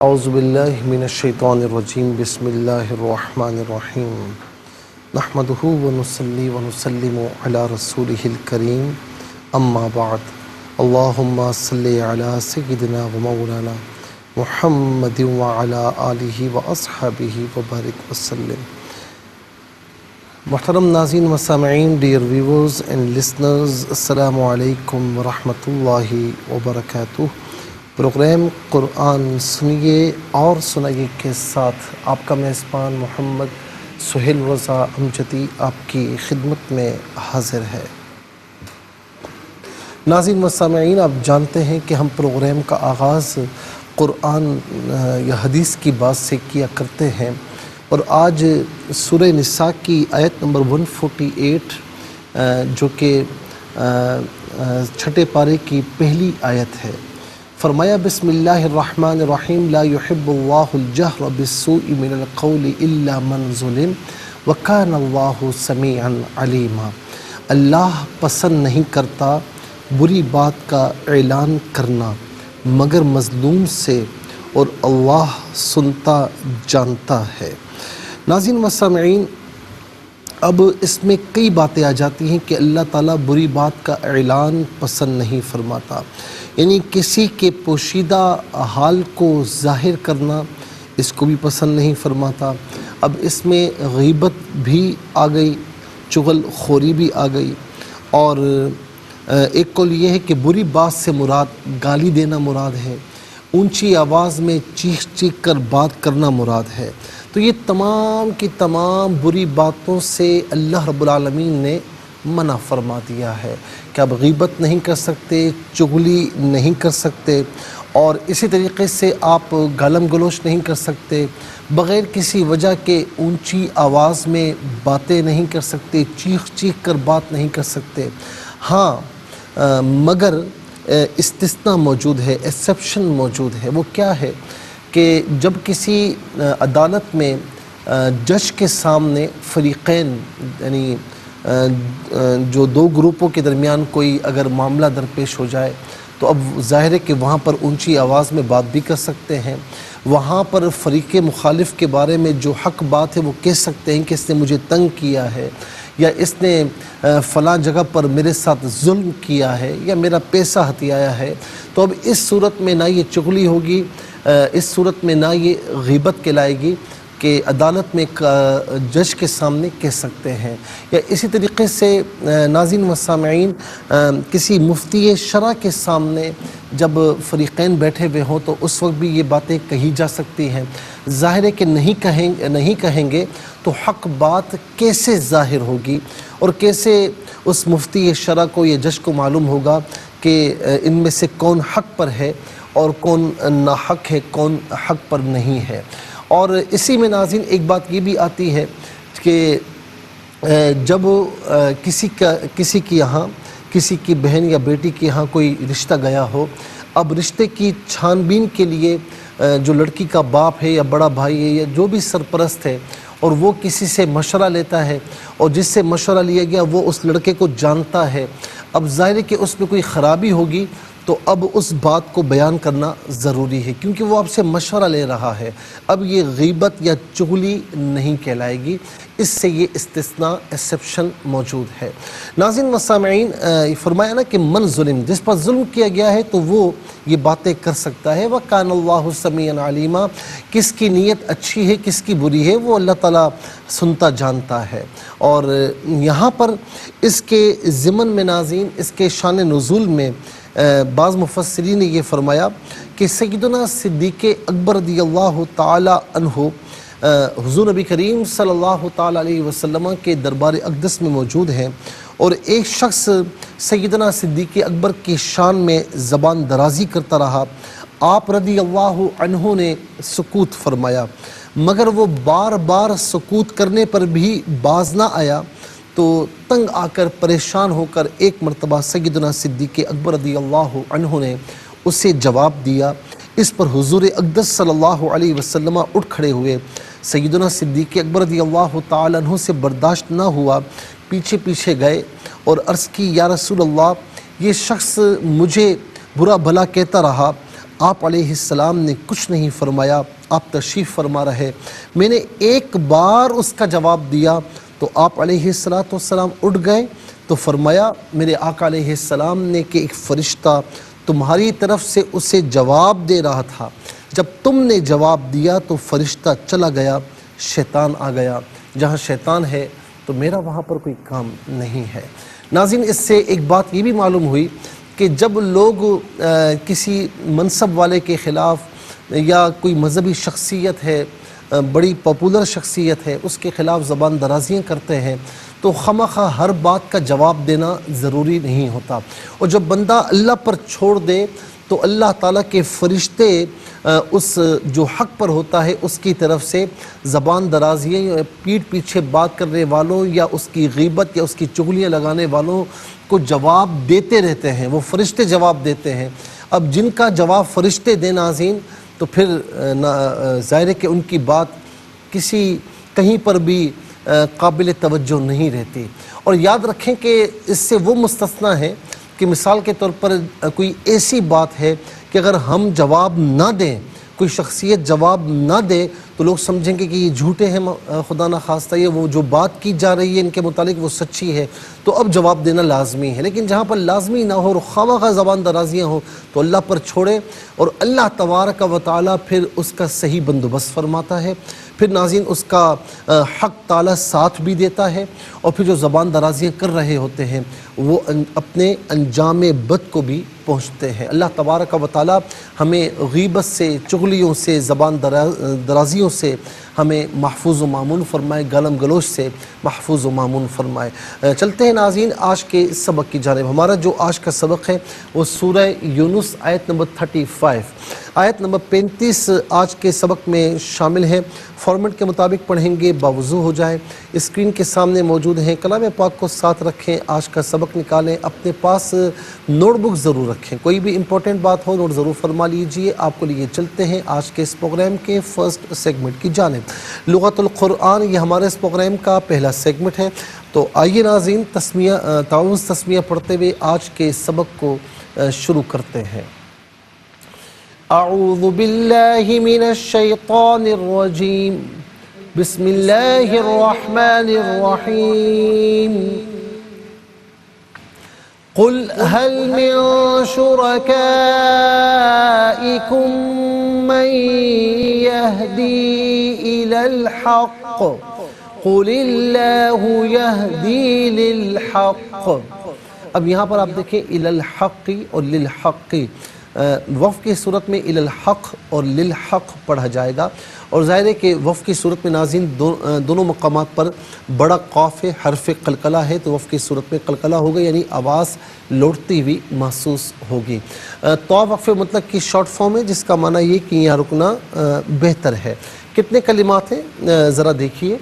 اعوذ باللہ من الشیطان الرجیم بسم اللہ الرحمن الرحیم نحمدہ ونصلی ونسلم علی رسولہ الکریم اما بعد اللہم صلی علی سیدنا و مولانا محمد وعلی آلہ واصحابہ وبارک وسلم۔ محترم ناظرین و سامعین، ڈیئر ویورز اینڈ لسنرز، السلام علیکم ورحمۃ اللہ وبرکاتہ۔ پروگرام قرآن سنیے اور سنائیے کے ساتھ آپ کا میزبان محمد سہیل رضا امجدی آپ کی خدمت میں حاضر ہے۔ ناظرین و سامعین، آپ جانتے ہیں کہ ہم پروگرام کا آغاز قرآن یا حدیث کی بات سے کیا کرتے ہیں، اور آج سورہ نساء کی آیت نمبر 148 جو کہ چھٹے پارے کی پہلی آیت ہے، فرمایا بسم اللہ الرحمن الرحیم لا يحب اللہ الجہر بالسوء من القول الا من ظلم وکان اللہ سمیعا علیما۔ اللہ پسند نہیں کرتا بری بات کا اعلان کرنا مگر مظلوم سے، اور اللہ سنتا جانتا ہے۔ ناظرین و سامعین، اب اس میں کئی باتیں آ جاتی ہیں کہ اللہ تعالیٰ بری بات کا اعلان پسند نہیں فرماتا، یعنی کسی کے پوشیدہ حال کو ظاہر کرنا اس کو بھی پسند نہیں فرماتا۔ اب اس میں غیبت بھی آ گئی، چغل خوری بھی آ گئی، اور ایک قول یہ ہے کہ بری بات سے مراد گالی دینا مراد ہے، اونچی آواز میں چیخ چیخ کر بات کرنا مراد ہے۔ تو یہ تمام کی تمام بری باتوں سے اللہ رب العالمین نے منع فرما دیا ہے کہ اب غیبت نہیں کر سکتے، چغلی نہیں کر سکتے، اور اسی طریقے سے آپ گالم گلوچ نہیں کر سکتے، بغیر کسی وجہ کے اونچی آواز میں باتیں نہیں کر سکتے، چیخ چیخ کر بات نہیں کر سکتے۔ ہاں، مگر استثناء موجود ہے، ایکسیپشن موجود ہے۔ وہ کیا ہے کہ جب کسی عدالت میں جج کے سامنے فریقین، یعنی جو دو گروپوں کے درمیان کوئی اگر معاملہ درپیش ہو جائے، تو اب ظاہر ہے کہ وہاں پر اونچی آواز میں بات بھی کر سکتے ہیں، وہاں پر فریق مخالف کے بارے میں جو حق بات ہے وہ کہہ سکتے ہیں کہ اس نے مجھے تنگ کیا ہے، یا اس نے فلاں جگہ پر میرے ساتھ ظلم کیا ہے، یا میرا پیسہ ہتھیایا ہے۔ تو اب اس صورت میں نہ یہ چغلی ہوگی، اس صورت میں نہ یہ غیبت کہلائے گی کہ عدالت میں جج کے سامنے کہہ سکتے ہیں۔ یا اسی طریقے سے ناظرین و سامعین، کسی مفتی شرع کے سامنے جب فریقین بیٹھے ہوئے ہوں تو اس وقت بھی یہ باتیں کہی جا سکتی ہیں۔ ظاہر ہے کہ نہیں کہیں گے تو حق بات کیسے ظاہر ہوگی، اور کیسے اس مفتی شرع کو یا جج کو معلوم ہوگا کہ ان میں سے کون حق پر ہے اور کون ناحق ہے، کون حق پر نہیں ہے۔ اور اسی میں ناظرین ایک بات یہ بھی آتی ہے کہ جب کسی کی یہاں، کسی کی بہن یا بیٹی کے یہاں کوئی رشتہ گیا ہو، اب رشتے کی چھان بین کے لیے جو لڑکی کا باپ ہے یا بڑا بھائی ہے یا جو بھی سرپرست ہے، اور وہ کسی سے مشورہ لیتا ہے، اور جس سے مشورہ لیا گیا وہ اس لڑکے کو جانتا ہے، اب ظاہر ہے کہ اس میں کوئی خرابی ہوگی تو اب اس بات کو بیان کرنا ضروری ہے، کیونکہ وہ آپ سے مشورہ لے رہا ہے۔ اب یہ غیبت یا چغلی نہیں کہلائے گی، اس سے یہ استثناء، ایکسیپشن موجود ہے۔ ناظرین و سامعین، فرمایا نا کہ من ظلم، جس پر ظلم کیا گیا ہے تو وہ یہ باتیں کر سکتا ہے۔ وَكَانَ اللَّهُ سَمِيعًا عَلِيمًا، کس کی نیت اچھی ہے کس کی بری ہے وہ اللہ تعالیٰ سنتا جانتا ہے۔ اور یہاں پر اس کے ضمن میں ناظرین، اس کے شان نزول میں بعض مفسرین نے یہ فرمایا کہ سیدنا صدیق اکبر رضی اللہ تعالی عنہ حضور نبی کریم صلی اللہ تعالی علیہ وسلم کے دربار اقدس میں موجود ہیں، اور ایک شخص سیدنا صدیق اکبر کی شان میں زبان درازی کرتا رہا، آپ رضی اللہ عنہ نے سکوت فرمایا، مگر وہ بار بار سکوت کرنے پر بھی باز نہ آیا، تو تنگ آ کر پریشان ہو کر ایک مرتبہ سیدنا صدیق اکبر رضی اللہ عنہ نے اسے جواب دیا۔ اس پر حضور اقدس صلی اللہ علیہ وسلم اٹھ کھڑے ہوئے، سیدنا صدیق اکبر رضی اللہ تعالی عنہ سے برداشت نہ ہوا، پیچھے پیچھے گئے اور عرض کی، یا رسول اللہ، یہ شخص مجھے برا بھلا کہتا رہا، آپ علیہ السلام نے کچھ نہیں فرمایا، آپ تشریف فرما رہے، میں نے ایک بار اس کا جواب دیا تو آپ علیہ السلام اٹھ گئے، تو فرمایا میرے آقا علیہ السلام نے کہ ایک فرشتہ تمہاری طرف سے اسے جواب دے رہا تھا، جب تم نے جواب دیا تو فرشتہ چلا گیا، شیطان آ گیا، جہاں شیطان ہے تو میرا وہاں پر کوئی کام نہیں ہے۔ ناظرین، اس سے ایک بات یہ بھی معلوم ہوئی کہ جب لوگ کسی منصب والے کے خلاف یا کوئی مذہبی شخصیت ہے، بڑی پاپولر شخصیت ہے، اس کے خلاف زبان درازیاں کرتے ہیں تو خواہ ہر بات کا جواب دینا ضروری نہیں ہوتا، اور جب بندہ اللہ پر چھوڑ دے تو اللہ تعالیٰ کے فرشتے اس جو حق پر ہوتا ہے اس کی طرف سے زبان درازیاں، پیٹھ پیچھے بات کرنے والوں یا اس کی غیبت یا اس کی چغلیاں لگانے والوں کو جواب دیتے رہتے ہیں، وہ فرشتے جواب دیتے ہیں۔ اب جن کا جواب فرشتے دیں ناظرین، تو پھر ظاہر ہے کہ ان کی بات کہیں پر بھی قابل توجہ نہیں رہتی۔ اور یاد رکھیں کہ اس سے وہ مستثنیٰ ہے کہ مثال کے طور پر کوئی ایسی بات ہے کہ اگر ہم جواب نہ دیں، کوئی شخصیت جواب نہ دے تو لوگ سمجھیں گے کہ یہ جھوٹے ہیں، خدا نخواستہ یہ وہ جو بات کی جا رہی ہے ان کے متعلق وہ سچی ہے، تو اب جواب دینا لازمی ہے۔ لیکن جہاں پر لازمی نہ ہو اور خواہ زبان درازیاں ہوں تو اللہ پر چھوڑے، اور اللہ تبارک و تعالیٰ پھر اس کا صحیح بندوبست فرماتا ہے، پھر ناظرین اس کا حق تعالیٰ ساتھ بھی دیتا ہے، اور پھر جو زبان درازیاں کر رہے ہوتے ہیں وہ اپنے انجام بد کو بھی پہنچتے ہیں۔ اللہ تبارک و تعالیٰ ہمیں غیبت سے، چغلیوں سے، زبان درازیوں سے ہمیں محفوظ و معمون فرمائے، گالم گلوچ سے محفوظ و معمون فرمائے۔ چلتے ہیں ناظرین آج کے سبق کی جانب۔ ہمارا جو آج کا سبق ہے وہ سورہ یونس آیت نمبر 35، آیت نمبر 35 آج کے سبق میں شامل ہے۔ فارمیٹ کے مطابق پڑھیں گے، باوضو ہو جائے، اسکرین کے سامنے موجود ہیں، کلام پاک کو ساتھ رکھیں، آج کا سبق نکالیں، اپنے پاس نوٹ بک ضرور رکھیں، کوئی بھی امپورٹنٹ بات ہو نوٹ ضرور فرما لیجئے۔ آپ کو لیے چلتے ہیں آج کے اس پروگرام کے فرسٹ سیگمنٹ کی جانب۔ لغت القرآن یہ ہمارے اس پروگرام کا پہلا سیگمنٹ ہے، تو آئیے ناظرین تعاوض تسمیہ پڑھتے ہوئے آج کے سبق کو شروع کرتے ہیں۔ اعوذ باللہ من الشیطان الرجیم، بسم اللہ الرحمن الرحیم۔ قل هل من شركائكم من يهدي إلى الحق قل الله يهدي للحق۔ اب یہاں پر آپ دیکھیں الی الحق اور للحق، وقف کی صورت میں الی الحق اور للحق پڑھا جائے گا، اور ظاہر ہے کہ وقف کی صورت میں ناظرین دونوں مقامات پر بڑا قاف ہے، حرف قلقلہ ہے، تو وقف کی صورت میں قلقلہ ہوگا، یعنی آواز لوٹتی ہوئی محسوس ہوگی۔ تو وقف مطلق کی شارٹ فارم ہے جس کا معنی یہ کہ یہاں رکنا بہتر ہے۔ کتنے کلمات ہیں ذرا دیکھیے۔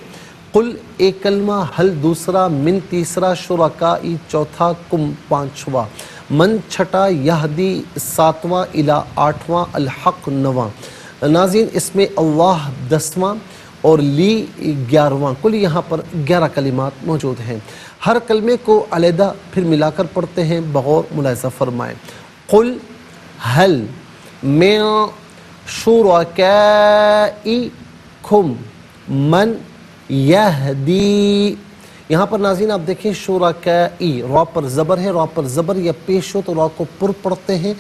قل ایک کلمہ، حل دوسرا، من تیسرا، شرکائی چوتھا، کم پانچواں، من چھٹا، یہدی ساتواں، الی آٹھواں، الحق نواں۔ ناظرین اس میں اللہ 10واں اور لی 11واں، کل یہاں پر 11 کلمات موجود ہیں۔ ہر کلمے کو علیحدہ پھر ملا کر پڑھتے ہیں، بغور ملاحظہ فرمائیں۔ قل حل من شرکائکم من یہدی، یہاں پر ناظرین آپ دیکھیں شرکائی، را پر زبر ہے، را پر زبر یا پیش ہو تو را کو پر پڑھتے ہیں،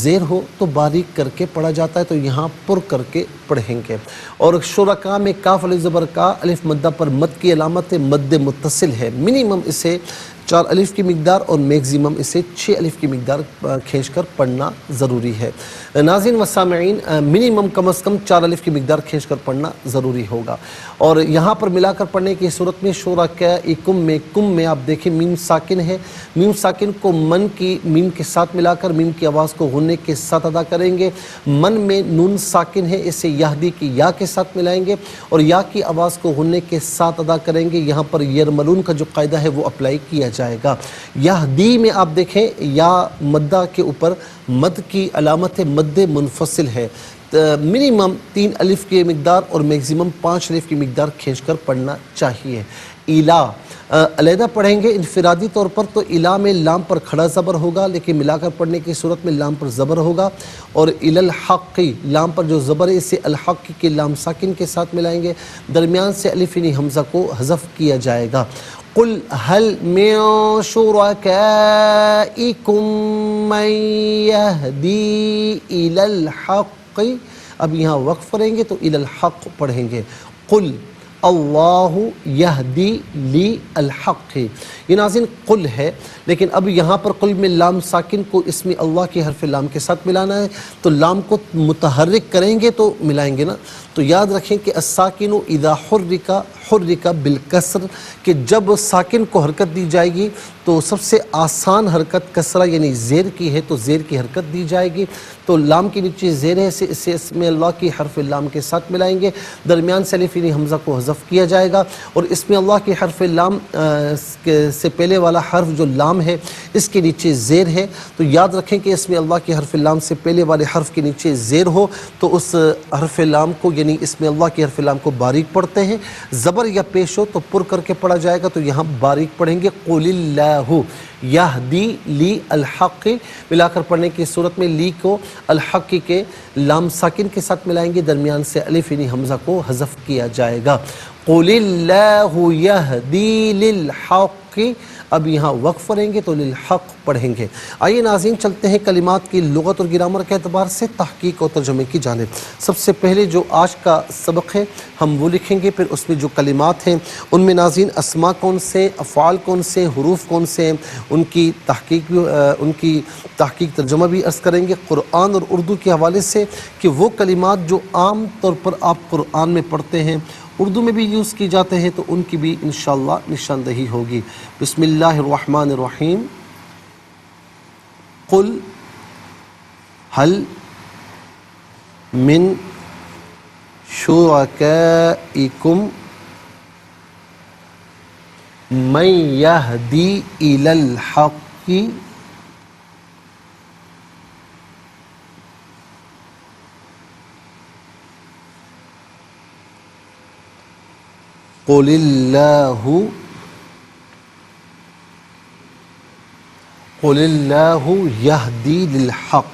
زیر ہو تو باریک کر کے پڑھا جاتا ہے، تو یہاں پر کر کے پڑھیں گے۔ اور شرکا میں کاف الف زبر کا، الف مدہ پر مد کی علامت مد متصل ہے، منیمم اسے 4 الف کی مقدار اور میگزیمم اسے 6 الف کی مقدار کھینچ کر پڑھنا ضروری ہے۔ ناظرین و سامعین منیمم کم از کم 4 الف کی مقدار کھینچ کر پڑھنا ضروری ہوگا، اور یہاں پر ملا کر پڑھنے کی صورت میں شرکائکم میں کم میں آپ دیکھیں میم ساکن ہے، میم ساکن کو من کی میم کے ساتھ ملا کر میم کی آواز کو غنّے کے ساتھ ادا کریں گے۔ من میں نون ساکن ہے، اسے یہدی کی یا کے ساتھ ملائیں گے اور یا کی آواز کو غنّے کے ساتھ ادا کریں گے۔ یہاں پر یرملون کا جو قاعدہ ہے وہ اپلائی کیا جائے گا۔ یہدی میں آپ دیکھیں یا مدہ کے اوپر مد کی علامت مد منفصل ہے، منیمم 3 الف کی مقدار اور میگزیمم 5 الف کی مقدار کھینچ کر پڑھنا چاہیے۔ ایلا علیحدہ پڑھیں گے انفرادی طور پر تو الا میں لام پر کھڑا زبر ہوگا، لیکن ملا کر پڑھنے کی صورت میں لام پر زبر ہوگا، اور الی الحق لام پر جو زبر ہے اسے الحق کے لام ساکن کے ساتھ ملائیں گے، درمیان سے الف یعنی حمزہ کو حذف کیا جائے گا۔ قل هل من شركائكم من يهدي الى الحق، اب یہاں وقف کریں گے تو الی الحق پڑھیں گے۔ قل اللہ یہدی لی الحق، یہ ناظرین قل ہے، لیکن اب یہاں پر قل میں لام ساکن کو اسم اللہ کے حرف لام کے ساتھ ملانا ہے، تو لام کو متحرک کریں گے تو ملائیں گے نا، تو یاد رکھیں کہ الساکن اذا حرک بالکسر، کہ جب ساکن کو حرکت دی جائے گی تو سب سے آسان حرکت کسرہ یعنی زیر کی ہے، تو زیر کی حرکت دی جائے گی، تو لام کے نیچے زیر ہے، اسے اسم اللہ کی حرف لام کے ساتھ ملائیں گے، درمیان سے الف یعنی حمزہ کو حذف کیا جائے گا، اور اسم اللہ کی حرف لام سے پہلے والا حرف جو لام ہے اس کے نیچے زیر ہے، تو یاد رکھیں کہ اسم اللہ کی حرف لام سے پہلے والے حرف کے نیچے زیر ہو تو اس حرف لام کو یعنی اسم اللہ کی حرف لام کو باریک پڑھتے ہیں، زبر یا پیش ہو تو پر کر کے پڑھا جائے گا، تو یہاں باریک پڑھیں گے قل اللہ یہدی لی الحق، ملا کر پڑھنے کی صورت میں لی کو الحق کے لام ساکن کے ساتھ ملائیں گے، درمیان سے الف یعنی حمزہ کو حذف کیا جائے گا۔ قل اللہ یہدی للحق، اب یہاں وقف کریں گے تو للحق پڑھیں گے۔ آئیے ناظرین چلتے ہیں کلمات کی لغت اور گرامر کے اعتبار سے تحقیق اور ترجمے کی جانب۔ سب سے پہلے جو آج کا سبق ہے ہم وہ لکھیں گے، پھر اس میں جو کلمات ہیں ان میں ناظرین اسماء کون سے، افعال کون سے، حروف کون سے ہیں، ان کی تحقیق ترجمہ بھی عرض کریں گے قرآن اور اردو کے حوالے سے، کہ وہ کلمات جو عام طور پر آپ قرآن میں پڑھتے ہیں اردو میں بھی یوز کی جاتے ہیں تو ان کی بھی انشاءاللہ نشاندہی ہوگی۔ بسم اللہ الرحمن الرحیم۔ قل هل من شرکائکم من یہدی الی الحق قل اللہ یہدی للحق۔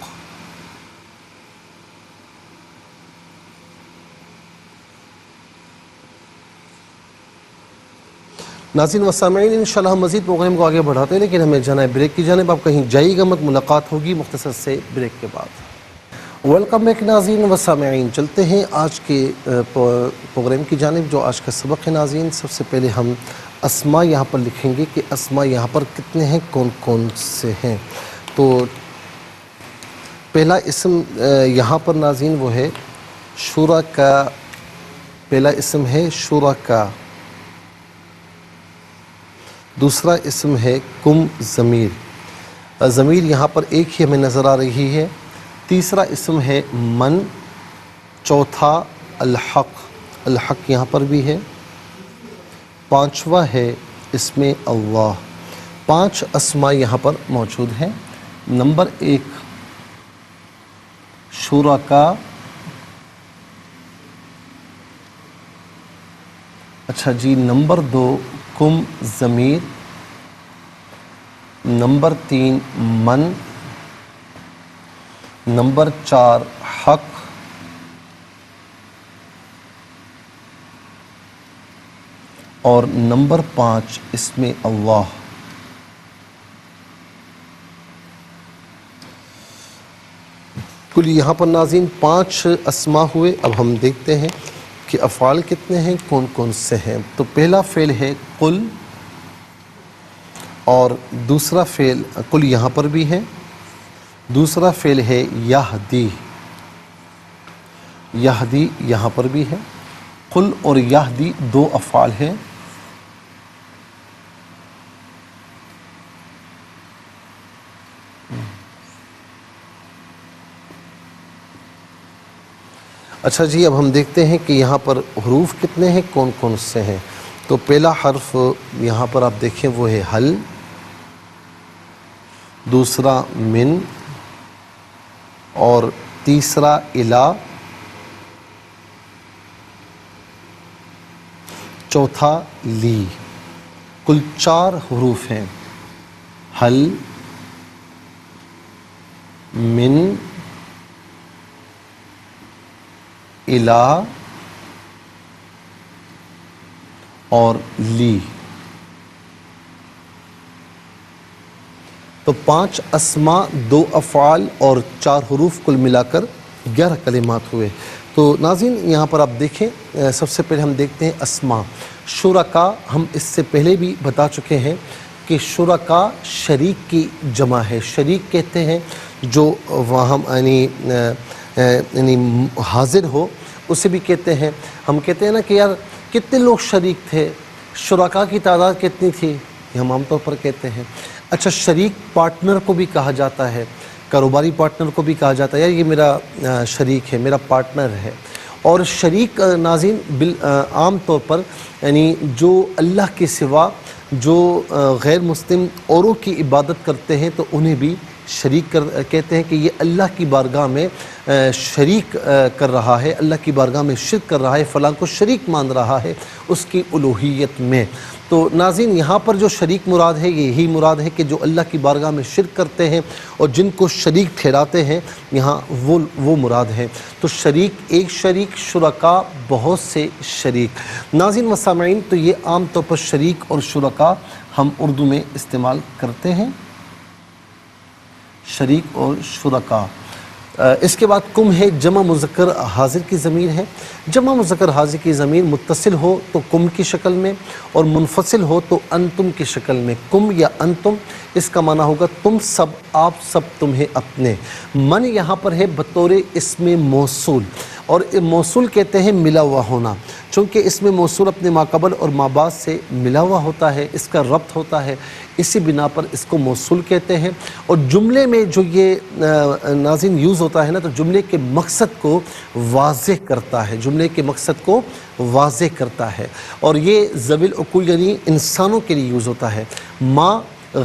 ناظرین و سامعین انشاءاللہ ہم مزید پروگرام کو آگے بڑھاتے ہیں، لیکن ہمیں جانا ہے بریک کی جانب، آپ کہیں جائیے گا مت، ملاقات ہوگی مختصر سے بریک کے بعد۔ ویلکم بیک ناظرین و سامعین، چلتے ہیں آج کے پروگرام کی جانب۔ جو آج کا سبق ہے ناظرین، سب سے پہلے ہم اسماء یہاں پر لکھیں گے کہ اسماء یہاں پر کتنے ہیں، کون کون سے ہیں۔ تو پہلا اسم یہاں پر ناظرین وہ ہے شرکا، پہلا اسم ہے شرکا، دوسرا اسم ہے کم ضمیر، ضمیر یہاں پر ایک ہی ہمیں نظر آ رہی ہے، تیسرا اسم ہے من، چوتھا الحق، الحق یہاں پر بھی ہے، پانچواں ہے اسم اللہ۔ 5 اسماء یہاں پر موجود ہیں۔ نمبر 1 شرکا، اچھا جی، نمبر 2 کم ضمیر، نمبر 3 من، نمبر 4 حق، اور نمبر 5 اسم اللہ۔ کل یہاں پر ناظرین 5 اسماء ہوئے۔ اب ہم دیکھتے ہیں کہ افعال کتنے ہیں، کون کون سے ہیں۔ تو پہلا فعل ہے قل، اور دوسرا فعل قل یہاں پر بھی ہے، دوسرا فعل ہے یہدی، یہدی یہاں پر بھی ہے۔ قل اور یہدی 2 افعال ہیں۔ اچھا جی، اب ہم دیکھتے ہیں کہ یہاں پر حروف کتنے ہیں، کون کون سے ہیں۔ تو پہلا حرف یہاں پر آپ دیکھیں وہ ہے حل، دوسرا من، اور تیسرا الا، چوتھا لی۔ کل 4 حروف ہیں، حل، من، الا اور لی۔ تو 5 اسماء، 2 افعال اور 4 حروف، کل ملا کر 11 کلمات ہوئے۔ تو ناظرین یہاں پر آپ دیکھیں، سب سے پہلے ہم دیکھتے ہیں اسماء۔ شرکاء ہم اس سے پہلے بھی بتا چکے ہیں کہ شرکاء شریک کی جمع ہے۔ شریک کہتے ہیں جو وہاں یعنی حاضر ہو، اسے بھی کہتے ہیں۔ ہم کہتے ہیں نا کہ یار کتنے لوگ شریک تھے، شرکاء کی تعداد کتنی تھی، یہ ہم عام طور پر کہتے ہیں۔ اچھا، شریک پارٹنر کو بھی کہا جاتا ہے، کاروباری پارٹنر کو بھی کہا جاتا ہے، یار یہ میرا شریک ہے، میرا پارٹنر ہے۔ اور شریک ناظرین عام طور پر یعنی جو اللہ کے سوا جو غیر مسلم اوروں کی عبادت کرتے ہیں تو انہیں بھی شریک کہتے ہیں کہ یہ اللہ کی بارگاہ میں شریک کر رہا ہے، اللہ کی بارگاہ میں شرک کر رہا ہے، فلاں کو شریک مان رہا ہے اس کی الوہیت میں۔ تو ناظرین یہاں پر جو شریک مراد ہے یہی مراد ہے کہ جو اللہ کی بارگاہ میں شرک کرتے ہیں اور جن کو شریک ٹھہراتے ہیں، یہاں وہ مراد ہے۔ تو شریک، ایک شریک، شرکاء بہت سے شریک۔ ناظرین و سامعین، تو یہ عام طور پر شریک اور شرکاء ہم اردو میں استعمال کرتے ہیں، شریک اور شرکاء۔ اس کے بعد کم ہے، جمع مذکر حاضر کی ضمیر ہے۔ جمع مذکر حاضر کی ضمیر متصل ہو تو کم کی شکل میں اور منفصل ہو تو انتم کی شکل میں۔ کم یا انتم، اس کا معنی ہوگا تم سب، آپ سب، تمہیں اپنے۔ من یہاں پر ہے بطور اسم موصول، اور موصول کہتے ہیں ملا ہوا ہونا، چونکہ اسم موصول اپنے ماقبل اور مابعد سے ملا ہوا ہوتا ہے، اس کا ربط ہوتا ہے، اسی بنا پر اس کو موصول کہتے ہیں۔ اور جملے میں جو یہ ناظرین یوز ہوتا ہے نا، تو جملے کے مقصد کو واضح کرتا ہے، جملے کے مقصد کو واضح کرتا ہے، اور یہ ذوی العقول یعنی انسانوں کے لیے یوز ہوتا ہے۔ ما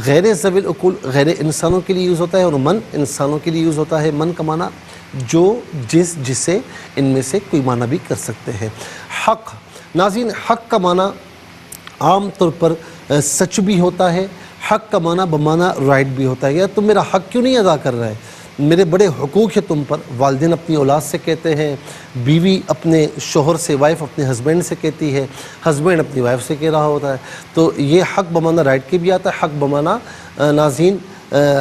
غیر ذوی العقول، غیر انسانوں کے لیے یوز ہوتا ہے، اور من انسانوں کے لیے یوز ہوتا ہے۔ من کا معنی جو، جس، جسے، ان میں سے کوئی معنی بھی کر سکتے ہیں۔ حق، ناظرین حق کا معنی عام طور پر سچ بھی ہوتا ہے، حق کا معنی بمعنی رائٹ بھی ہوتا ہے۔ یا تم میرا حق کیوں نہیں ادا کر رہے، میرے بڑے حقوق ہیں تم پر، والدین اپنی اولاد سے کہتے ہیں، بیوی اپنے شوہر سے، وائف اپنے ہسبینڈ سے کہتی ہے، ہسبینڈ اپنی وائف سے کہہ رہا ہوتا ہے۔ تو یہ حق بمعنی رائٹ کے بھی آتا ہے، حق بمعنی ناظرین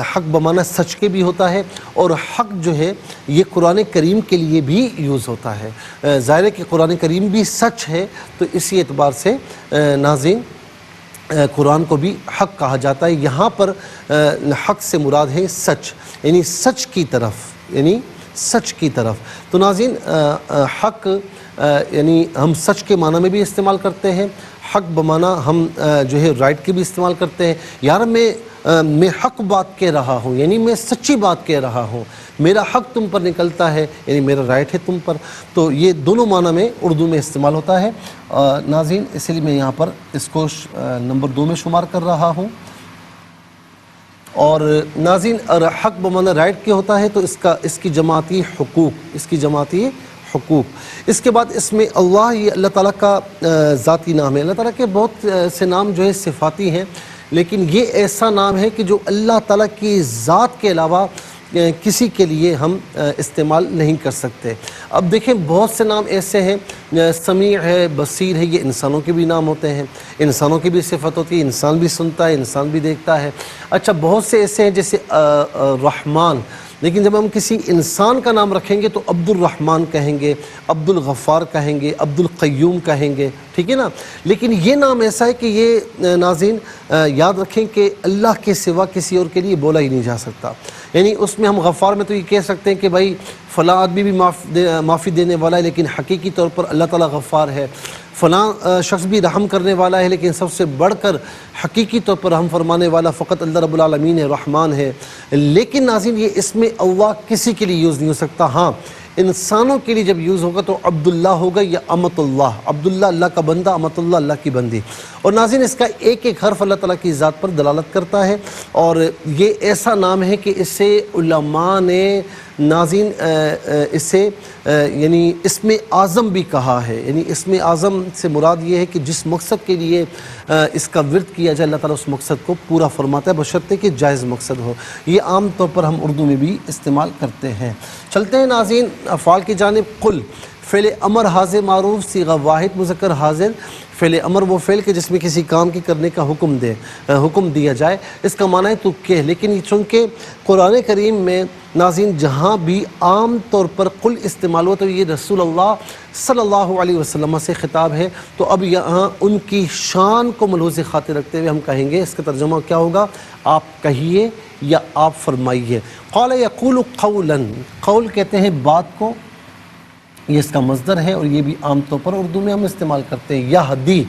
حق بمعنی سچ کے بھی ہوتا ہے، اور حق جو ہے یہ قرآن کریم کے لیے بھی یوز ہوتا ہے۔ ظاہر ہے کہ قرآن کریم بھی سچ ہے، تو اسی اعتبار سے ناظرین قرآن کو بھی حق کہا جاتا ہے۔ یہاں پر حق سے مراد ہے سچ، یعنی سچ کی طرف، یعنی سچ کی طرف۔ تو ناظرین حق یعنی ہم سچ کے معنی میں بھی استعمال کرتے ہیں، حق بمعنی ہم جو ہے رائٹ کے بھی استعمال کرتے ہیں۔ یار میں حق بات کہہ رہا ہوں، یعنی میں سچی بات کہہ رہا ہوں، میرا حق تم پر نکلتا ہے، یعنی میرا رائٹ ہے تم پر۔ تو یہ دونوں معنی میں اردو میں استعمال ہوتا ہے۔ ناظرین اسی لیے میں یہاں پر اس کو نمبر 2 میں شمار کر رہا ہوں۔ اور ناظرین حق بمعنی رائٹ کے ہوتا ہے تو اس کی جماعتی حقوق، اس کی جماعتی حقوق۔ اس کے بعد اس میں اللہ، یہ اللہ تعالیٰ کا ذاتی نام ہے۔ اللہ تعالیٰ کے بہت سے نام جو ہے صفاتی ہیں، لیکن یہ ایسا نام ہے کہ جو اللہ تعالیٰ کی ذات کے علاوہ کسی کے لیے ہم استعمال نہیں کر سکتے۔ اب دیکھیں بہت سے نام ایسے ہیں، سمیع ہے، بصیر ہے، یہ انسانوں کے بھی نام ہوتے ہیں، انسانوں کی بھی صفت ہوتی ہے، انسان بھی سنتا ہے، انسان بھی دیکھتا ہے۔ اچھا بہت سے ایسے ہیں جیسے رحمان، لیکن جب ہم کسی انسان کا نام رکھیں گے تو عبد الرحمن کہیں گے، عبد الغفار کہیں گے، عبد القیوم کہیں گے، ٹھیک ہے نا۔ لیکن یہ نام ایسا ہے کہ یہ ناظرین یاد رکھیں کہ اللہ کے سوا کسی اور کے لیے بولا ہی نہیں جا سکتا۔ یعنی اس میں ہم غفار میں تو یہ کہہ سکتے ہیں کہ بھائی فلاں آدمی بھی معافی دینے والا ہے، لیکن حقیقی طور پر اللہ تعالیٰ غفار ہے۔ فلاں شخص بھی رحم کرنے والا ہے، لیکن سب سے بڑھ کر حقیقی طور پر رحم فرمانے والا فقط اللہ رب العالمین ہے، رحمان ہے۔ لیکن ناظرین یہ اس میں اللہ کسی کے لیے یوز نہیں ہو سکتا۔ ہاں انسانوں کے لیے جب یوز ہوگا تو عبداللہ ہوگا یا امت اللہ، عبداللہ اللہ کا بندہ، امت اللہ اللہ کی بندی۔ اور ناظرین اس کا ایک ایک حرف اللہ تعالیٰ کی ذات پر دلالت کرتا ہے، اور یہ ایسا نام ہے کہ اسے علماء نے ناظرین اسے یعنی اسم اعظم بھی کہا ہے، یعنی اسم اعظم سے مراد یہ ہے کہ جس مقصد کے لیے اس کا ورد کیا جائے اللہ تعالیٰ اس مقصد کو پورا فرماتا ہے، بشرطے کہ جائز مقصد ہو۔ یہ عام طور پر ہم اردو میں بھی استعمال کرتے ہیں۔ چلتے ہیں ناظرین افعال کی جانب۔ قل فعل امر حاضر معروف، صیغہ واحد مذکر حاضر۔ فعل امر وہ فعل کہ جس میں کسی کام کے کرنے کا حکم دیا جائے، اس کا معنی ہے تو کہ، لیکن چونکہ قرآن کریم میں ناظرین جہاں بھی عام طور پر قل استعمال ہوا تو یہ رسول اللہ صلی اللہ علیہ وسلم سے خطاب ہے، تو اب یہاں ان کی شان کو ملحوظ خاطر رکھتے ہوئے ہم کہیں گے، اس کا ترجمہ کیا ہوگا؟ آپ کہیے یا آپ فرمائیے۔ قال یقول قولا، قول کہتے ہیں بات کو، یہ اس کا مصدر ہے اور یہ بھی عام طور پر اردو میں ہم استعمال کرتے ہیں۔ یہدی،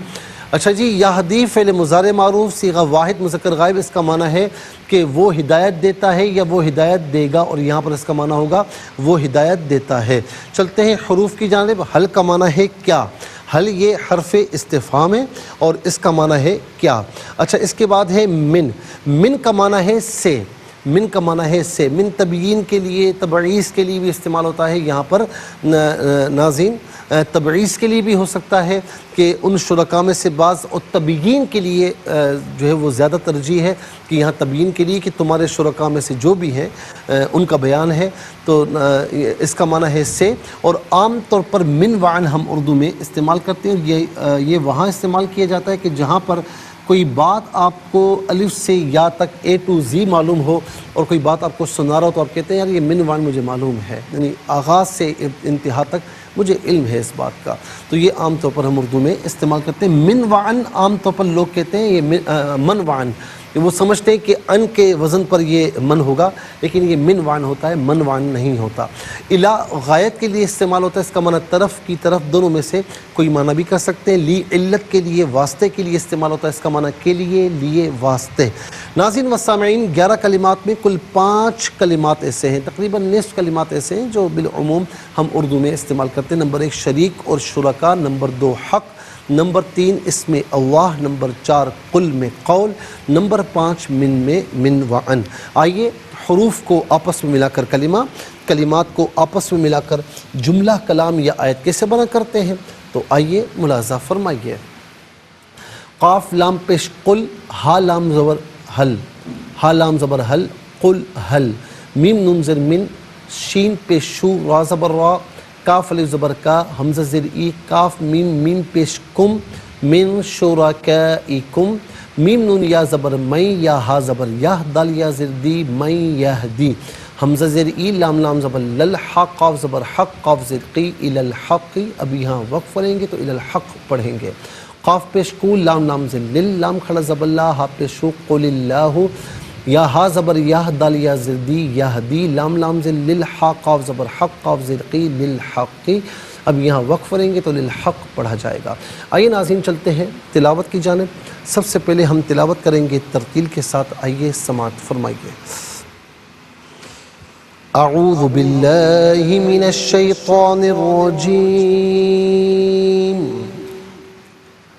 اچھا جی، یہدی فعل مضارع معروف، صیغہ واحد مذکر غائب، اس کا معنی ہے کہ وہ ہدایت دیتا ہے یا وہ ہدایت دے گا، اور یہاں پر اس کا معنی ہوگا وہ ہدایت دیتا ہے۔ چلتے ہیں حروف کی جانب۔ حل کا معنی ہے کیا، حل یہ حرف استفہام ہے اور اس کا معنی ہے کیا۔ اچھا اس کے بعد ہے من، من کا معنی ہے سے، من کا معنی ہے سے، من تبیین کے لیے تبعیض کے لیے بھی استعمال ہوتا ہے، یہاں پر ناظرین تبعیض کے لیے بھی ہو سکتا ہے کہ ان شرکاء میں سے بعض، اور تبیین کے لیے جو ہے وہ زیادہ ترجیح ہے کہ یہاں تبیین کے لیے کہ تمہارے شرکاء میں سے جو بھی ہیں ان کا بیان ہے، تو اس کا معنی ہے سے۔ اور عام طور پر من وعن ہم اردو میں استعمال کرتے ہیں، یہ وہاں استعمال کیا جاتا ہے کہ جہاں پر کوئی بات آپ کو الف سے یا تک اے ٹو زی معلوم ہو، اور کوئی بات آپ کو سنا رہا ہو تو آپ کہتے ہیں یار یہ من وعن مجھے معلوم ہے، یعنی آغاز سے انتہا تک مجھے علم ہے اس بات کا، تو یہ عام طور پر ہم اردو میں استعمال کرتے ہیں۔ من وعن عام طور پر لوگ کہتے ہیں یہ من وعن، وہ سمجھتے ہیں کہ ان کے وزن پر یہ من ہوگا، لیکن یہ من وعن ہوتا ہے، من وعن نہیں ہوتا۔ الا غایت کے لیے استعمال ہوتا ہے، اس کا معنی طرف کی طرف، دونوں میں سے کوئی معنی بھی کر سکتے ہیں۔ لی علت کے لیے، واسطے کے لیے استعمال ہوتا ہے، اس کا معنی کے لیے، لیے، واسطے۔ ناظرین و سامعین 11 کلمات میں کل 5 کلمات ایسے ہیں، تقریباً نصف کلمات ایسے ہیں جو بالعموم ہم اردو میں استعمال کرتے ہیں۔ نمبر 1 شریک اور شرکا، نمبر 2 حق، نمبر 3 اسم اللہ، نمبر 4 قل میں قول، نمبر 5 من میں من وعن۔ آئیے حروف کو آپس میں ملا کر کلمات کو آپس میں ملا کر جملہ کلام یا آیت کیسے بنا کرتے ہیں، تو آئیے ملاحظہ فرمائیے۔ قاف لام پیش قل، ہا لام زبر حل، ہا لام زبر حل، قل حل، میم نون زر من، شین پیش شو، را زبر را، کاف الف زبر کا، حمزہ زر ای، کاف میم میم پیش کم، من شرکائکم، میم نون یا زبر میں، یا ہا زبر یا، دال یا زر دی، میں یہدی، حمزہ زر ای، لام لام زبر لل، حق قاف زبر حق، قاف زر قی، الی الحق، اب یہاں وقف پڑھیں گے تو الی الحق پڑھیں گے۔ قاف پیش کو، لام لام زر لل، لام کھڑا زبر لا، ہا پیش شو، قل اللہ، یا ہا زبر یا، دال یا زر دی، یہدی، لام لام زر لل، حا قاف زبر حق، قاف زر قی، للحق، اب یہاں وقف کریں گے تو للحق پڑھا جائے گا۔ آئیے ناظرین چلتے ہیں تلاوت کی جانب۔ سب سے پہلے ہم تلاوت کریں گے ترتیل کے ساتھ، آئیے سماعت فرمائیے۔ اعوذ باللہ من الشیطان الرجیم،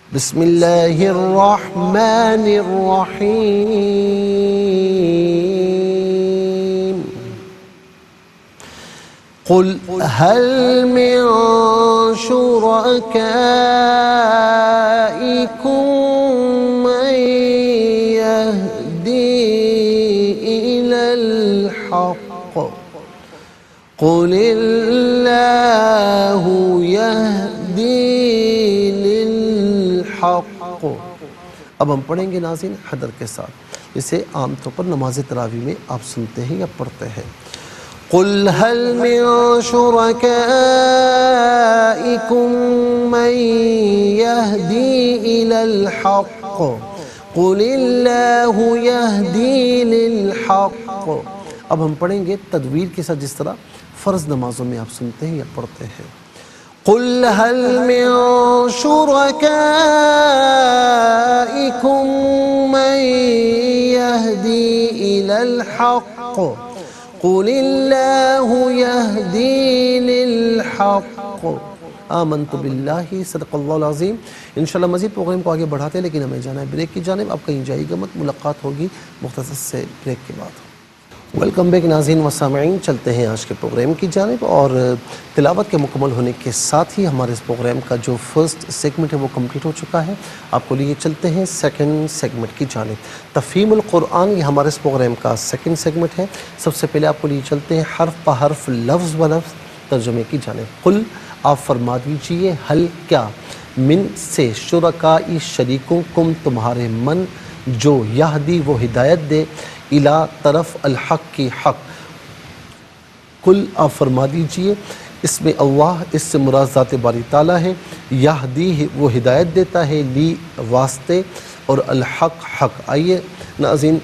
بسم اللہ الرحمن الرحیم، قل هل من شرکائکم من یہدی الی الحق، قل اللہ یہدی للحق۔ اب ہم پڑھیں گے ناظرین حدر کے ساتھ، جسے عام طور پر نماز تراویح میں آپ سنتے ہیں یا پڑھتے ہیں۔ قل هل من شرکائکم من یہدی الی الحق، قل اللہ یہدی للحق۔ اب ہم پڑھیں گے تدویر کے ساتھ، جس طرح فرض نمازوں میں آپ سنتے ہیں یا پڑھتے ہیں۔ قل هل من شرکائکم من یہدی الی الحق، قل اللہ یہدی للحق۔ آمنت باللہ، صدق اللہ العظیم۔ انشاءاللہ مزید پروگرام کو آگے بڑھاتے ہیں، لیکن ہمیں جانا ہے بریک کی جانب۔ اب کہیں جائیے گا مت، ملاقات ہوگی مختصر سے بریک کے بعد۔ ویلکم بیک ناظرین و سامعین، چلتے ہیں آج کے پروگرام کی جانب، اور تلاوت کے مکمل ہونے کے ساتھ ہی ہمارے اس پروگرام کا جو فرسٹ سیگمنٹ ہے وہ کمپلیٹ ہو چکا ہے۔ آپ کو لیے چلتے ہیں سیکنڈ سیگمنٹ کی جانب۔ تفہیم القرآن یہ ہمارے اس پروگرام کا سیکنڈ سیگمنٹ ہے۔ سب سے پہلے آپ کو لیے چلتے ہیں حرف بہ حرف، لفظ بہ لفظ ترجمے کی جانب۔ قل، آپ فرما دیجئے، حل کیا، من سے، شرکائی شریکوں، کم تمہارے، من جو، یہدی وہ ہدایت دے، الا طرف، الحق کی حق۔ قل، آپ فرما دیجئے، اس میں اللہ، اس سے مراد ذات باری تعالیٰ ہے، یہدی وہ ہدایت دیتا ہے، لی واسطے، اور الحق حق۔ آئیے ناظرین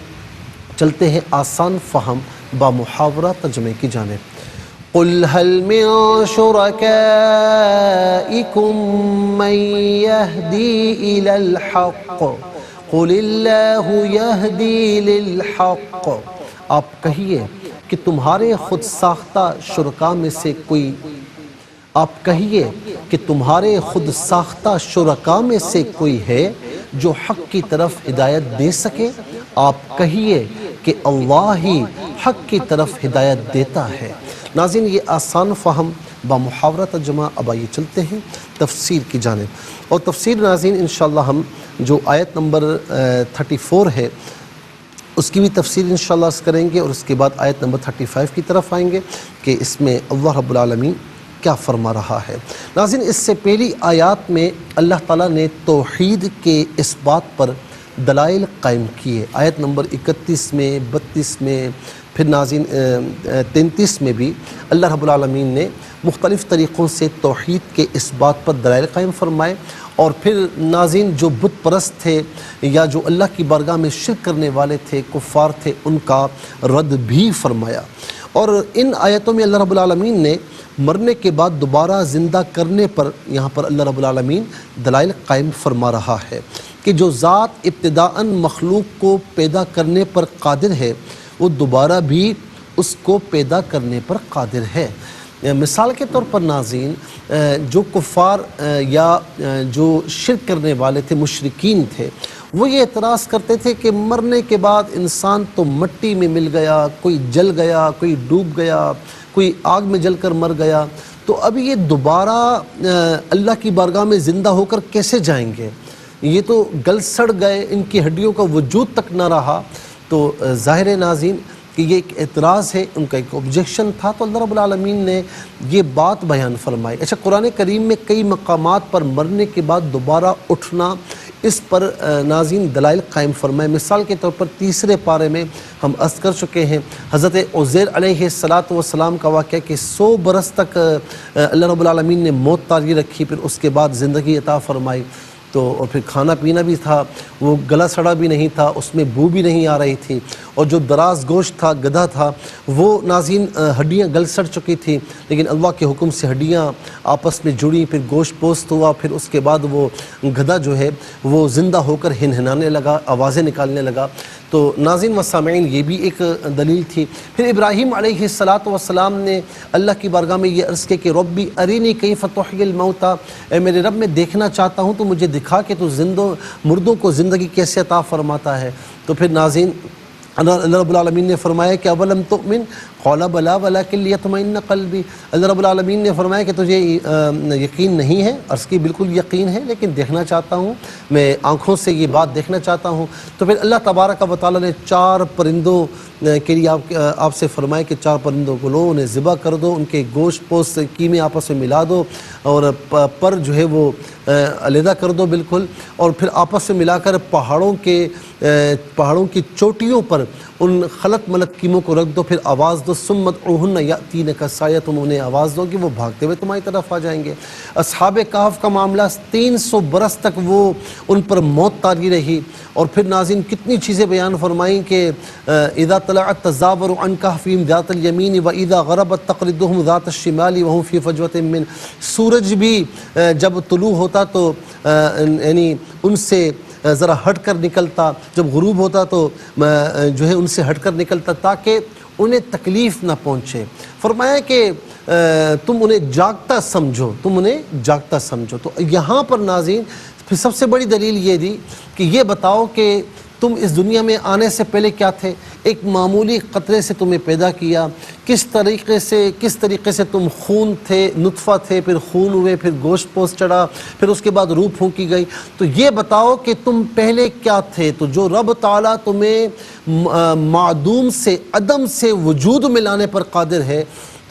چلتے ہیں آسان فہم با محاورہ ترجمے کی جانب۔ قل هل من شركائكم من يهدي إلى الحق قل الله يهدي للحق۔ آپ کہیے کہ تمہارے خود ساختہ شرکاء میں سے کوئی، آپ کہیے کہ تمہارے خود ساختہ شرکاء میں سے کوئی ہے جو حق کی طرف ہدایت دے سکے؟ آپ کہیے کہ اللہ ہی حق کی طرف ہدایت دیتا ہے۔ ناظرین یہ آسان فہم با محاورہ ترجمہ۔ اب آئیے چلتے ہیں تفسیر کی جانب، اور تفسیر ناظرین انشاءاللہ ہم جو آیت نمبر 34 ہے اس کی بھی تفسیر انشاءاللہ کریں گے، اور اس کے بعد آیت نمبر 35 کی طرف آئیں گے کہ اس میں اللہ رب العالمین کیا فرما رہا ہے۔ ناظرین اس سے پہلی آیات میں اللہ تعالیٰ نے توحید کے اس بات پر دلائل قائم کیے۔ آیت نمبر 31 میں، 32 میں، پھر ناظرین 33 میں بھی اللہ رب العالمین نے مختلف طریقوں سے توحید کے اس بات پر دلائل قائم فرمائے، اور پھر ناظرین جو بت پرست تھے یا جو اللہ کی بارگاہ میں شرک کرنے والے تھے، کفار تھے، ان کا رد بھی فرمایا۔ اور ان آیتوں میں اللہ رب العالمین نے مرنے کے بعد دوبارہ زندہ کرنے پر یہاں پر اللہ رب العالمین دلائل قائم فرما رہا ہے کہ جو ذات ابتداءً مخلوق کو پیدا کرنے پر قادر ہے وہ دوبارہ بھی اس کو پیدا کرنے پر قادر ہے۔ مثال کے طور پر ناظرین جو کفار یا جو شرک کرنے والے تھے، مشرکین تھے، وہ یہ اعتراض کرتے تھے کہ مرنے کے بعد انسان تو مٹی میں مل گیا، کوئی جل گیا، کوئی ڈوب گیا، کوئی آگ میں جل کر مر گیا، تو اب یہ دوبارہ اللہ کی بارگاہ میں زندہ ہو کر کیسے جائیں گے؟ یہ تو گل سڑ گئے، ان کی ہڈیوں کا وجود تک نہ رہا۔ تو ظاہر ناظرین کہ یہ ایک اعتراض ہے، ان کا ایک آبجیکشن تھا، تو اللہ رب العالمین نے یہ بات بیان فرمائی۔ اچھا، قرآن کریم میں کئی مقامات پر مرنے کے بعد دوبارہ اٹھنا، اس پر ناظرین دلائل قائم فرمائے۔ مثال کے طور پر تیسرے پارے میں ہم عرض کر چکے ہیں حضرت عزیر علیہ السلام کا واقعہ کہ 100 برس تک اللہ رب العالمین نے موت طاری رکھی، پھر اس کے بعد زندگی عطا فرمائی، تو اور پھر کھانا پینا بھی تھا، وہ گلا سڑا بھی نہیں تھا، اس میں بو بھی نہیں آ رہی تھی، اور جو دراز گوشت تھا، گدھا تھا، وہ ناظرین ہڈیاں گل سڑ چکی تھی، لیکن اللہ کے حکم سے ہڈیاں آپس میں جڑی، پھر گوشت پوست ہوا، پھر اس کے بعد وہ گدھا جو ہے وہ زندہ ہو کر ہنہنانے لگا، آوازیں نکالنے لگا۔ تو ناظرین و سامعین یہ بھی ایک دلیل تھی۔ پھر ابراہیم علیہ السلام نے اللہ کی بارگاہ میں یہ عرض کیا کہ ربی ارینی کیف تحیی الموتیٰ، اے میرے رب میں دیکھنا چاہتا ہوں، تو مجھے دکھا کہ تو مردوں کو زندگی کیسے عطا فرماتا ہے۔ تو پھر ناظرین اللہ رب العالمین نے فرمایا کہ اولم تؤمن قال بلا ولکن لیطمئن قلبی، اللہ رب العالمین نے فرمایا کہ تجھے یقین نہیں ہے؟ عرض کی بالکل یقین ہے، لیکن دیکھنا چاہتا ہوں، میں آنکھوں سے یہ بات دیکھنا چاہتا ہوں۔ تو پھر اللہ تبارک و تعالیٰ نے 4 پرندوں کے لیے آپ سے فرمایا کہ 4 پرندوں کو لو، انہیں ذبح کر دو، ان کے گوشت پوست قیمے آپس میں ملا دو، اور پر جو ہے وہ علیحدہ کر دو بالکل، اور پھر آپس میں ملا کر پہاڑوں کی چوٹیوں پر ان خلط ملط قیموں کو رکھ دو، پھر آواز دو، ثم ادعوہن یأتینک سعیا، تم انہیں آواز دو کہ وہ بھاگتے ہوئے تمہاری طرف آ جائیں گے۔ اصحاب کہف کا معاملہ 300 برس تک وہ ان پر موت طاری رہی، اور پھر ناظرین کتنی چیزیں بیان فرمائیں کہ اذا طلعت تزاور عن کہفہم ذات الیمین واذا غربت تقرضہم ذات الشمال وہم فی فجوۃ من، سورج بھی جب طلوع ہوتا تو یعنی ان سے ذرا ہٹ کر نکلتا، جب غروب ہوتا تو جو ہے ان سے ہٹ کر نکلتا تاکہ انہیں تکلیف نہ پہنچے۔ فرمایا کہ تم انہیں جاگتا سمجھو، تم انہیں جاگتا سمجھو۔ تو یہاں پر ناظرین پھر سب سے بڑی دلیل یہ دی کہ یہ بتاؤ کہ تم اس دنیا میں آنے سے پہلے کیا تھے، ایک معمولی قطرے سے تمہیں پیدا کیا، کس طریقے سے تم خون تھے، نطفہ تھے، پھر خون ہوئے، پھر گوشت پوست چڑھا، پھر اس کے بعد روح پھونکی گئی، تو یہ بتاؤ کہ تم پہلے کیا تھے۔ تو جو رب تعالیٰ تمہیں معدوم سے، عدم سے وجود میں لانے پر قادر ہے،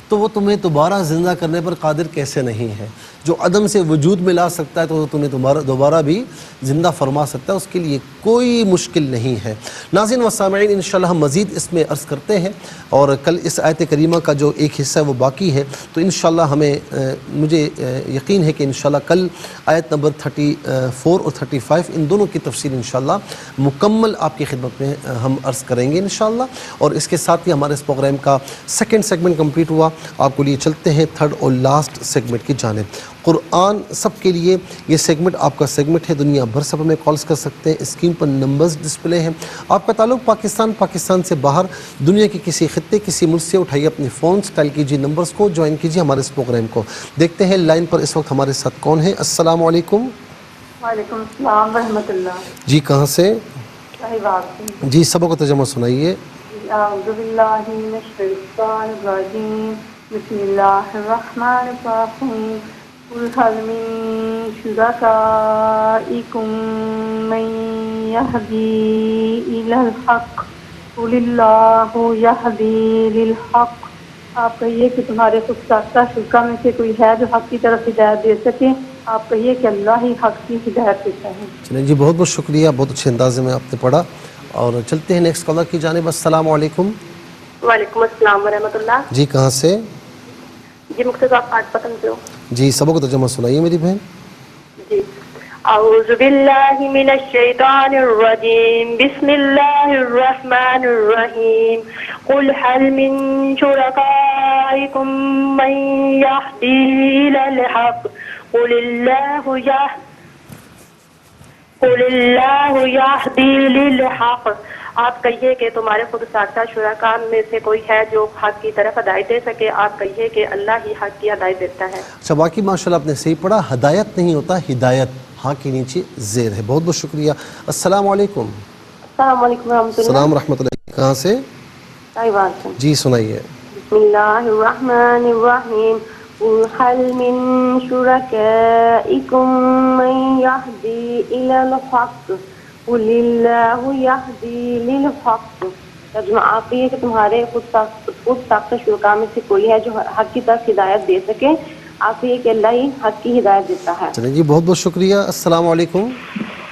تو وہ تمہیں دوبارہ زندہ کرنے پر قادر کیسے نہیں ہے؟ جو عدم سے وجود میں لا سکتا ہے تو وہ تمہیں دوبارہ بھی زندہ فرما سکتا ہے، اس کے لیے کوئی مشکل نہیں ہے۔ ناظرین و سامعین، انشاءاللہ ہم مزید اس میں عرض کرتے ہیں، اور کل اس آیت کریمہ کا جو ایک حصہ ہے وہ باقی ہے، تو انشاءاللہ مجھے یقین ہے کہ انشاءاللہ کل آیت نمبر 34 اور 35 ان دونوں کی تفسیر انشاءاللہ مکمل آپ کی خدمت میں ہم عرض کریں گے انشاءاللہ۔ اور اس کے ساتھ ہی ہمارے اس پروگرام کا سیکنڈ سیگمنٹ کمپلیٹ ہوا، آپ کو لیے چلتے ہیں تھرڈ اور لاسٹ سیگمنٹ کی جانب۔ قرآن سب کے لیے یہ سیگمنٹ آپ کا سیگمنٹ ہے، دنیا بھر سے ہمیں کالز کر سکتے ہیں، اسکرین پر نمبرز ڈسپلے ہیں۔ آپ کا تعلق پاکستان سے باہر، دنیا کے کسی خطے، کسی ملک سے، اٹھائیے اپنے فونز، ڈائل کیجیے نمبرز کو، جوائن کیجیے ہمارے اس پروگرام کو۔ دیکھتے ہیں لائن پر اس وقت ہمارے ساتھ کون ہے۔ السلام علیکم۔ وعلیکم السلام ورحمۃ اللہ۔ جی کہاں سے؟ صاحب جی سبق کا ترجمہ سنائیے۔ اعوذ باللہ من الشیطان الرجیم، بسم اللہ الرحمن الرحیم، قل هل من شرکائکم من یہدی الی الحق قل اللہ یہدی للحق۔ آپ کہیے کہ تمہارے خود ساختہ شرکا میں سے کوئی ہے جو حق کی طرف ہدایت دے سکے؟ آپ کہیے کہ اللہ ہی حق کی ہدایت دیتا ہے۔ چلیں جی، بہت بہت شکریہ، بہت اچھے انداز میں آپ نے پڑھا، اور چلتے ہیں نیکسٹ کالر کی جانب۔ السلام علیکم۔ وعلیکم السلام ورحمۃ اللہ۔ جی کہاں سے؟ جی مقتدی آپ آج پسند سے ہو؟ جی سبق کا ترجمہ سنائیے میری بہن۔ جی اعوذ باللہ من الشیطان الرجیم، بسم اللہ الرحمن الرحیم، قل هل من شرکائکم من یہدی الی الحق قل اللہ یہدی للحق۔ آپ کہیے کہ تمہارے خود ساختہ شرکاء میں سے کوئی ہے جو حق کی طرف ہدایت دے سکے؟ آپ کہیے کہ اللہ ہی حق کی ہدایت دیتا ہے۔ اچھا، باقی ماشاءاللہ آپ نے صحیح پڑھا، ہدایت نہیں ہوتا ہدایت، ہاں کے نیچے زیر ہے۔ بہت بہت شکریہ۔ السلام علیکم۔ السلام علیکم ورحمۃ اللہ۔ السلام رحمۃ اللہ۔ کہاں سے؟ جی سنائیے۔ بسم اللہ الرحمن الرحیم، قل هل من شرکائکم من یہدی الی الحق قل اللہ یہدی للحق۔ ترجمہ آپ یہ کہ تمہارے خود ساختہ شرکاء میں سے کوئی ہے جو حق کی طرف ہدایت دے سکے؟ آپ یہ کہ اللہ ہی حق کی ہدایت دیتا ہے۔ چلیں جی، بہت بہت شکریہ۔ السلام علیکم۔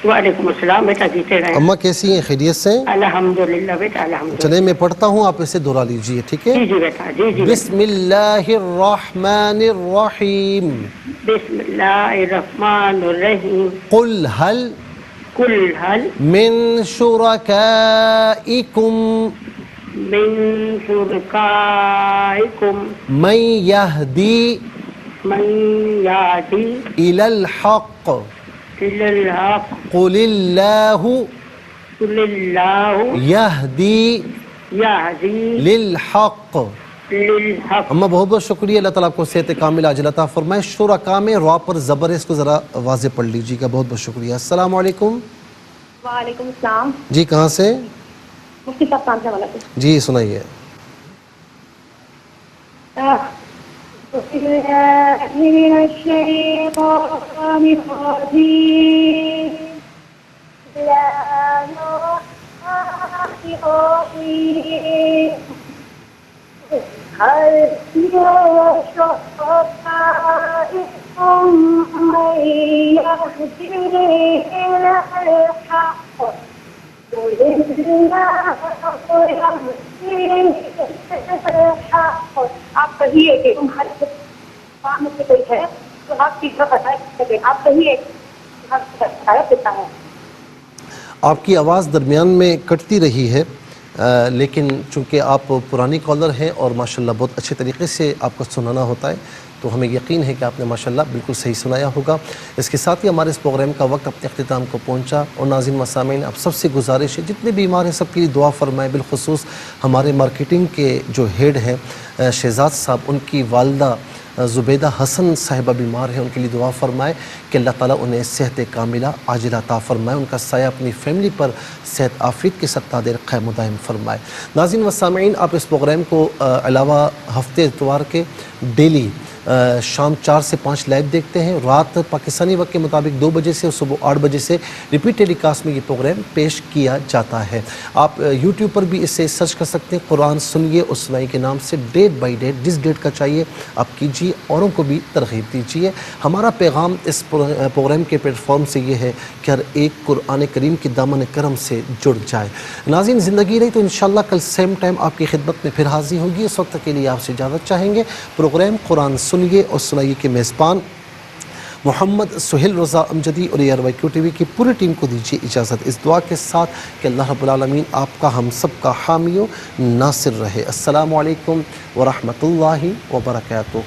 وعلیکم السلام بیٹا، جیتے رہے۔ اماں کیسی ہیں؟ خیریت سے؟ الحمدللہ بیٹا الحمدللہ۔ چلیں میں پڑھتا ہوں، آپ اسے دہرا لیجیے، ٹھیک ہے؟ جی جی بیٹا، جی جی۔ بسم اللہ الرحمن الرحیم، بسم اللہ الرحمن الرحیم، قل هل من شرکائکم من شرکائکم من یہدی من یہدی الی الحق الی الحق قل اللہ قل اللہ یہدی یہدی للحق۔ للحق۔ اما بہت بہت شکریہ، اللہ تعالیٰ آپ کو صحت کامل عاجل عطا فرمائے۔ شرکاء میں را پر زبر ہے، اس کو ذرا واضح پڑھ لیجیے گا۔ بہت بہت شکریہ۔ السلام علیکم۔ وعلیکم السلام۔ جی کہاں سے؟ مفتی صاحب کام سے والا سے۔ جی سنائیے۔ من الشیطان الرجیم، بسم اللہ الرحمن الرحیم، هل من شرکائکم من یہدی الی الحق قل اللہ یہدی للحق۔ آپ کہیے کہ تمہارے خود میں سے کوئی ہے جو حق کی طرف ہدایت کرے؟ آپ کہیے کہ حق کی طرف ہدایت دیتا ہے۔ آپ کی آواز درمیان میں کٹتی رہی ہے، لیکن چونکہ آپ پرانی کالر ہیں اور ماشاءاللہ بہت اچھے طریقے سے آپ کو سنانا ہوتا ہے، تو ہمیں یقین ہے کہ آپ نے ماشاءاللہ بالکل صحیح سنایا ہوگا۔ اس کے ساتھ ہی ہمارے اس پروگرام کا وقت اپنے اختتام کو پہنچا، اور ناظرین و سامعین آپ سب سے گزارش ہے جتنے بیمار ہیں سب کے لیے دعا فرمائیں، بالخصوص ہمارے مارکیٹنگ کے جو ہیڈ ہیں شہزاد صاحب، ان کی والدہ زبیدہ حسن صاحبہ بیمار ہیں، ان کے لیے دعا فرمائے کہ اللہ تعالیٰ انہیں صحت کاملہ عاجلہ عطا فرمائے، ان کا سایہ اپنی فیملی پر صحت عافیت کے ساتھ دیر قائم و دائم فرمائے۔ ناظرین و سامعین، آپ اس پروگرام کو علاوہ ہفتے اتوار کے ڈیلی شام 4 سے 5 لائیو دیکھتے ہیں، رات پاکستانی وقت کے مطابق 2 بجے سے اور صبح 8 بجے سے ریپیٹ ٹیلی کاسٹ میں یہ پروگرام پیش کیا جاتا ہے۔ آپ یوٹیوب پر بھی اسے سرچ کر سکتے ہیں، قرآن سنیے اور سنائیے کے نام سے، ڈیٹ بائی ڈیٹ جس ڈیٹ کا چاہیے آپ کیجیے، اوروں کو بھی ترغیب دیجیے۔ ہمارا پیغام اس پروگرام کے پلیٹ فارم سے یہ ہے کہ ہر ایک قرآن کریم کی دامن کرم سے جڑ جائے۔ ناظرین، زندگی رہی تو انشاءاللہ کل سیم ٹائم آپ کی خدمت میں پھر حاضر ہوگی۔ اس وقت کے لیے آپ سے اجازت چاہیں گے۔ پروگرام قرآن سنیے اور سنائیے کے میزبان محمد سہیل رضا امجدی اور ARYQ TV کی پوری ٹیم کو دیجیے اجازت، اس دعا کے ساتھ کہ اللہ رب العالمین آپ کا ہم سب کا حامی و ناصر رہے۔ السلام علیکم ورحمۃ اللہ وبرکاتہ۔